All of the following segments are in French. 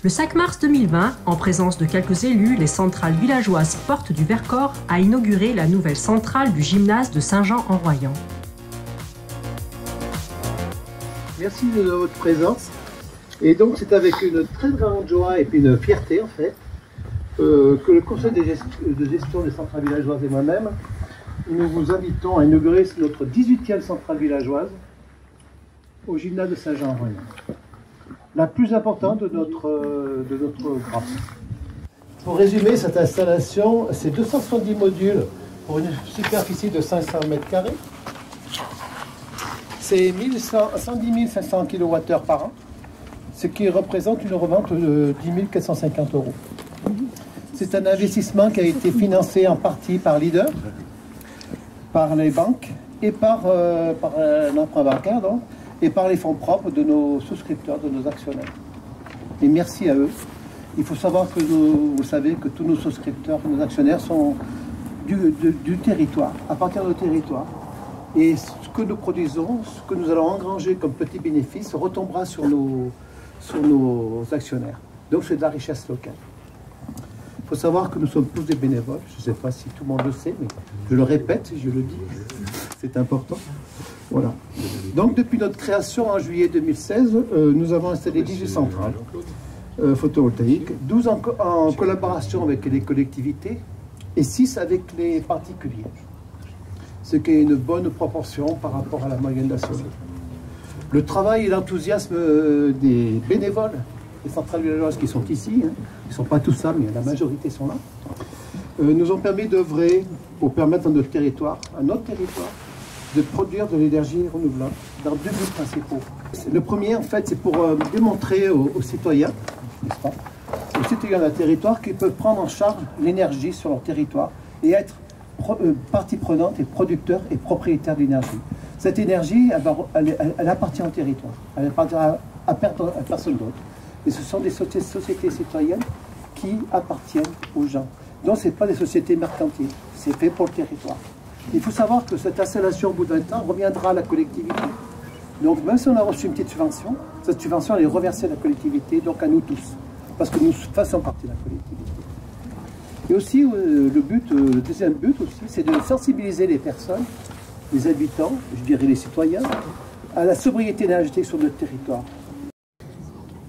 Le 5 mars 2020, en présence de quelques élus, les centrales villageoises Porte du Vercors a inauguré la nouvelle centrale du gymnase de Saint-Jean-en-Royans. Merci de votre présence. Et donc c'est avec une très grande joie et puis une fierté en fait que le conseil de gestion des centrales villageoises et moi-même, nous vous invitons à inaugurer notre 18e centrale villageoise au gymnase de Saint-Jean-en-Royans. La plus importante de notre groupe. Pour résumer, cette installation, c'est 270 modules pour une superficie de 500 m². C'est 110 500 kWh par an, ce qui représente une revente de 10 450 €. C'est un investissement qui a été financé en partie par Leader, par les banques et par l'emprunt bancaire donc, et par les fonds propres de nos souscripteurs, de nos actionnaires. Et merci à eux. Il faut savoir que vous savez que tous nos souscripteurs, nos actionnaires sont du territoire, à partir de territoire. Et ce que nous produisons, ce que nous allons engranger comme petit bénéfice, retombera sur nos actionnaires. Donc c'est de la richesse locale. Il faut savoir que nous sommes tous des bénévoles. Je ne sais pas si tout le monde le sait, mais je le répète, je le dis. C'est important. Voilà. Donc depuis notre création en juillet 2016, nous avons installé 18 centrales photovoltaïques, 12 en collaboration avec les collectivités et 6 avec les particuliers. Ce qui est une bonne proportion par rapport à la moyenne nationale. Le travail et l'enthousiasme des bénévoles, des centrales villageoises qui sont ici, ils ne sont pas tous là, mais la majorité sont là, nous ont permis d'œuvrer pour permettre à notre territoire, de produire de l'énergie renouvelable dans 2 buts principaux. Le premier, en fait, c'est pour démontrer aux citoyens, n'est-ce pas, aux citoyens d'un territoire qu'ils peuvent prendre en charge l'énergie sur leur territoire et être partie prenante et producteur et propriétaire d'énergie. Cette énergie, elle appartient au territoire, elle appartient à personne d'autre. Et ce sont des sociétés citoyennes qui appartiennent aux gens. Donc ce n'est pas des sociétés mercantiles, c'est fait pour le territoire. Il faut savoir que cette installation, au bout d'un temps, reviendra à la collectivité. Donc même si on a reçu une petite subvention, cette subvention elle est reversée à la collectivité, donc à nous tous, parce que nous faisons partie de la collectivité. Et aussi, le deuxième but aussi, c'est de sensibiliser les personnes, les habitants, je dirais les citoyens, à la sobriété énergétique sur notre territoire.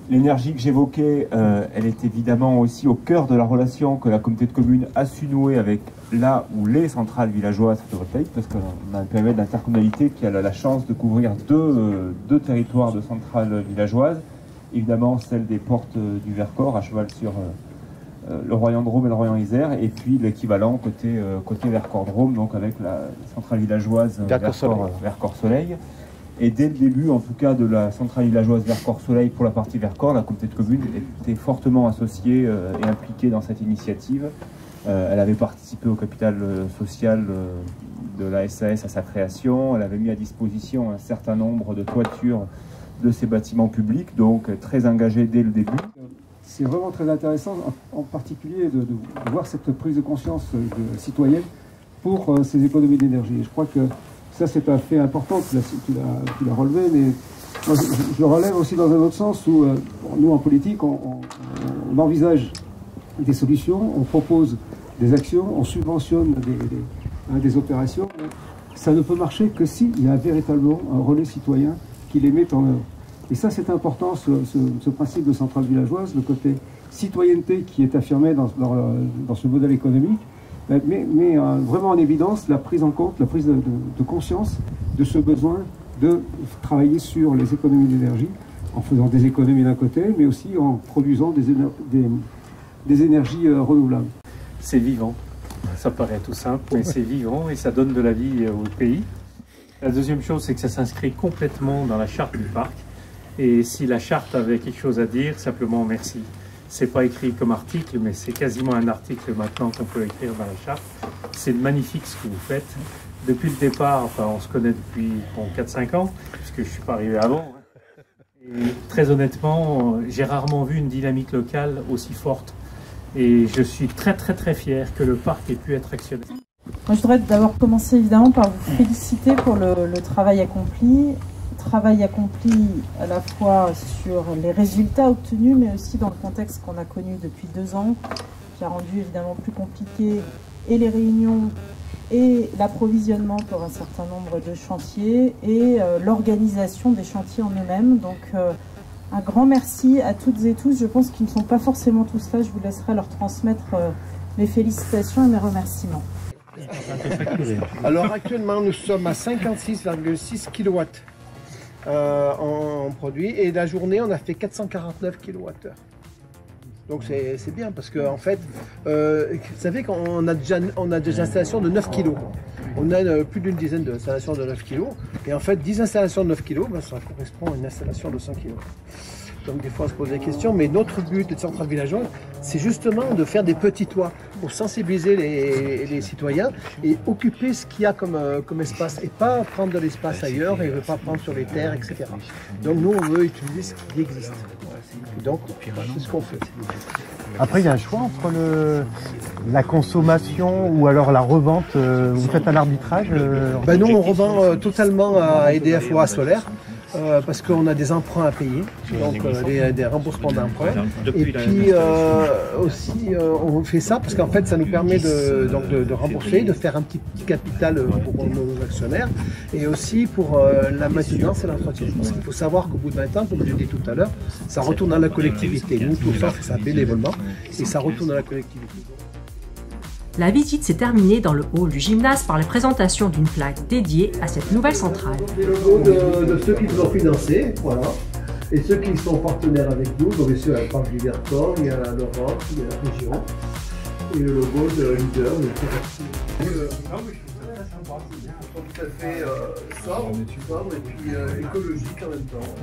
L'énergie que j'évoquais, elle est évidemment aussi au cœur de la relation que la communauté de communes a su nouer avec là où les centrales villageoises photovoltaïques, parce qu'on a un périmètre d'intercommunalité qui a la chance de couvrir deux territoires de centrales villageoises, évidemment celle des Portes du Vercors, à cheval sur le Royan-Drôme et le Royan-Isère, et puis l'équivalent côté Vercors-Drôme, donc avec la centrale villageoise Vercors-Soleil. Et dès le début, en tout cas, de la centrale villageoise Vercors-Soleil pour la partie Vercors, la communauté de communes était fortement associée et impliquée dans cette initiative. Elle avait participé au capital social de la SAS à sa création. Elle avait mis à disposition un certain nombre de toitures de ces bâtiments publics, donc très engagée dès le début. C'est vraiment très intéressant, en particulier, de voir cette prise de conscience citoyenne pour ces économies d'énergie. Je crois que ça, c'est un fait important, tu l'as relevé, mais moi, je le relève aussi dans un autre sens où nous, en politique, on envisage des solutions, on propose des actions, on subventionne des opérations. Ça ne peut marcher que s'il y a véritablement un relais citoyen qui les met en œuvre. Et ça, c'est important, ce principe de centrale villageoise, le côté citoyenneté qui est affirmé dans ce modèle économique, mais vraiment en évidence la prise en compte, la prise de conscience de ce besoin de travailler sur les économies d'énergie, en faisant des économies d'un côté, mais aussi en produisant des énergies renouvelables. C'est vivant, ça paraît tout simple, mais c'est vivant et ça donne de la vie au pays. La deuxième chose, c'est que ça s'inscrit complètement dans la charte du parc. Et si la charte avait quelque chose à dire, simplement merci. C'est pas écrit comme article, mais c'est quasiment un article maintenant qu'on peut écrire dans la charte. C'est magnifique ce que vous faites. Depuis le départ, enfin on se connaît depuis 4-5 ans, puisque je suis pas arrivé avant. Et très honnêtement, j'ai rarement vu une dynamique locale aussi forte. Et je suis très fier que le parc ait pu être actionné. Moi, je voudrais d'abord commencer évidemment par vous féliciter pour le travail accompli. travail accompli à la fois sur les résultats obtenus, mais aussi dans le contexte qu'on a connu depuis 2 ans, qui a rendu évidemment plus compliqué et les réunions et l'approvisionnement pour un certain nombre de chantiers et l'organisation des chantiers en eux-mêmes. Donc un grand merci à toutes et tous. Je pense qu'ils ne sont pas forcément tous là. Je vous laisserai leur transmettre mes félicitations et mes remerciements. Alors actuellement nous sommes à 56,6 kW en produit et la journée on a fait 449 kWh. Donc c'est bien parce que en fait, vous savez qu'on a des installations de 9 kg. On a plus d'une dizaine d'installations de 9 kg. Et en fait, 10 installations de 9 kg, ben, ça correspond à une installation de 100 kg. Donc des fois on se pose des questions, mais notre but de Centrale Villageoise, c'est justement de faire des petits toits pour sensibiliser les citoyens et occuper ce qu'il y a comme espace et pas prendre de l'espace ailleurs et ne pas prendre sur les terres, etc. Donc nous on veut utiliser ce qui existe. Et donc c'est ce qu'on fait. Après il y a un choix entre la consommation ou alors la revente. Vous faites un arbitrage Ben nous on revend totalement à EDF ou à Solaire. Parce qu'on a des emprunts à payer, donc des remboursements d'emprunts. Et puis aussi, on fait ça parce qu'en fait, ça nous permet de rembourser, de faire un petit capital pour nos actionnaires et aussi pour la maintenance et l'entretien. Parce qu'il faut savoir qu'au bout de 20 ans, comme je l'ai dit tout à l'heure, ça retourne à la collectivité. Nous, tout ça, c'est ça bénévolement et ça retourne à la collectivité. La visite s'est terminée dans le hall du gymnase par la présentation d'une plaque dédiée à cette nouvelle centrale. Les logos de ceux qui nous ont financés, voilà, et ceux qui sont partenaires avec nous, donc bien sûr il y a le parc du Vercors, il y a l'Europe, il y a la région, et le logo de leader, tout à fait sobre et puis écologique en même temps.